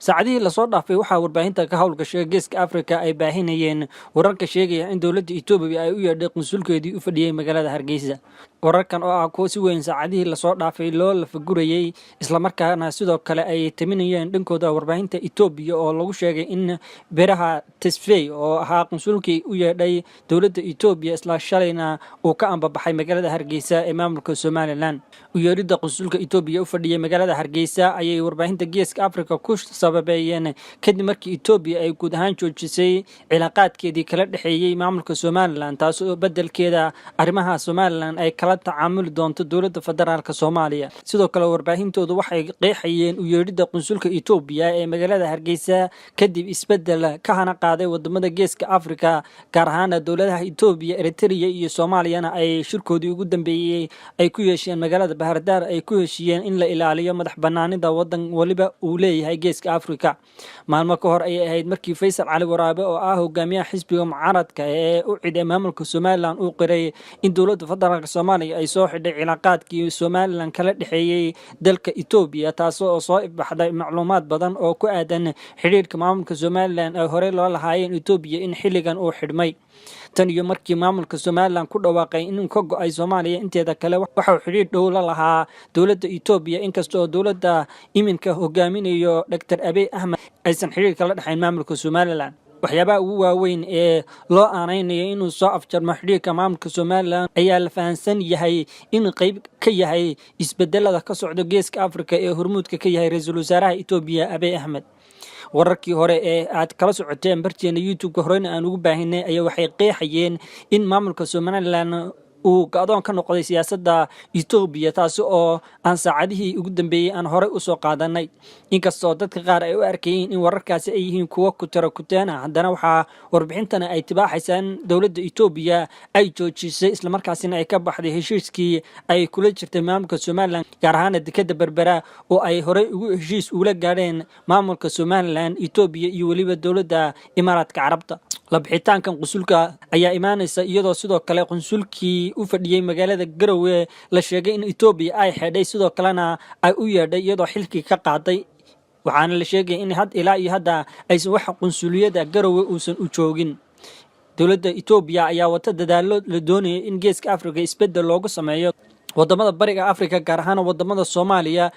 saacadihii la soo dhaafay waxaa warbaahinta ka howlgashay geeska Afrika ay baahinayeen wararka sheegaya in dowladda Itoobiya ay u yeedhay qunsulkeedii u fadhiyay magaalada Hargeysa. Wararkan oo ah kuwo si weyn saacadihii la soo dhaafay loo lafagurayay isla markaana sidoo kale ay taminayeen dhankooda warbaahinta Itoobiya oo lagu sheegay in Beraha Tesfaye oo ahaa qunsulkii u yeedhay dowladda Itoobiya isla shalayna uu ka ambabaxay magaalada Hargeysa ee maamulka Somaliland. U yeedhida qunsulka Itoobiya u fadhiyay magaalada Hargeysa ayay warbaahinta geeska Afrika ku sababeeyeen kadib markii Itoobiya ay guud ahaan joojisay cilaaqaadkeedii kala dhaxeeyay maamulka Somaliland taas oo bedelkeeda arrimaha Somaliland ay kala tacaamuli doonto dowladda federaalka Soomaaliya. Sidoo kale warbaahintoodu waxay qeexayeen u yeedhida qunsulka Itoobiya ee magaalada Hargeysa kadib isbedel ka hana qaaday wadamada geeska Afrika gaar ahaan dowladaha Itoobiya, Eritrea iyo Soomaaliyana ay shirkoodii ugu dambeeyay ay ku yeesheen magaalada Bahardar ay ku heshiiyeen in la ilaaliyo madax banaanida wadan waliba uu leeyahay geeska Afrika. Maalmo ka hor ay ahayd markii Faysal Cali Waraabe oo ah hogaamiyaha xisbiga mucaaradka ee u ciiday maamulka Somaliland uu qiray in dowladda federaalka Soomaaliya ay soo xidhay cilaaqaadkii Somaliland kala dhaxeeyay dalka Itoobiya taas oo soo baxday macluumaad badan oo ku aadan xiriirka maamulka Somaliland ay hore loo lahaayeen Itoobiya in xilligan uu xidhmay. tan iyo markii maamulka Somaliland ku dhawaaqay in ka go'ay Soomaaliya inteeda kale waxa uu xiriir dhow la lahaa dowladda Itoobiya inkastoo dowladda iminka hogaaminayo Dr. Abiy Ahmed aysan xiriir kala dhaxayn maamulka Somaliland. waxyaabaha ugu waaweyn ee loo aanaynayo inuu soo afjarmo xiriirka maamulka Somaliland ayaa la fahansan yahay in qayb ka yahay isbedelada ka socda geeska Afrika ee hormuudka ka yahay ra'iisul wasaaraha Itoobiya Abiy Ahmed. wararkii hore ee aad kala socoteen barteena YouTube-ka horena aan ugu baahinay ayaa waxay qeexayeen in maamulka Somaliland uu go'doon ka noqday siyaasadda Itoobiya taas oo aan saacadihii ugu dambeeyay aan hore u soo qaadanay. inkastoo dadka qaar ay u arkayeen in wararkaasi ay yihiin kuwo ku tiro kuteena haddana waxaa warbixintana ay tibaaxaysaa in dowladda Itoobiya ay joojisay isla markaasina ay ka baxday heshiiskii ay kula jirtay maamulka Somaliland gaar ahaan dekedda Berbera oo ay hore ugu heshiis ula gaadheen maamulka Somaliland, Itoobiya iyo waliba dowladda Imaaraadka Carabta. labixitaankan qunsulka ayaa imaanaysa iyadoo sidoo kale qunsulkii u fadhiyay magaalada Garowe la sheegay in Itoobiya ay xidhay sidoo kalena ay u yeedhay iyadoo xilkii ka qaaday. waxaana la sheegay in ilaa iyo hadda aysan wax qunsuliyada Garowe uusan u joogin. dowladda Itoobiya ayaa wata dadaalo la doonayay in geeska Afrika isbedel loogu sameeyo wadamada bariga Afrika gaar ahaan wadamada Soomaaliya,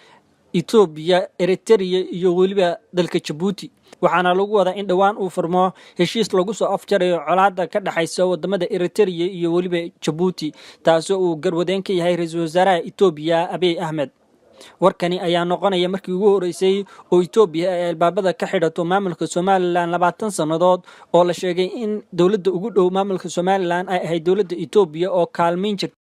Itoobiya, Eritrea iyo waliba dalka Djibouti. waxaana lagu wadaa in dhawaan uu furmo heshiis lagu soo afjarayo colaadda ka dhaxaysa wadamada Eritrea iyo waliba Djibouti taasoo uu garwadeen ka yahay ra'iisul wasaaraha Itoobiya Abiy Ahmed. warkani ayaa noqonaya markii ugu horeysay oo Itoobiya ay albaabada ka xidhato maamulka Somaliland 20 sanadood oo la sheegay in dowladda ugu dhow maamulka Somaliland ay ahayd dowladda Itoobiya oo kaalmeyn jirtay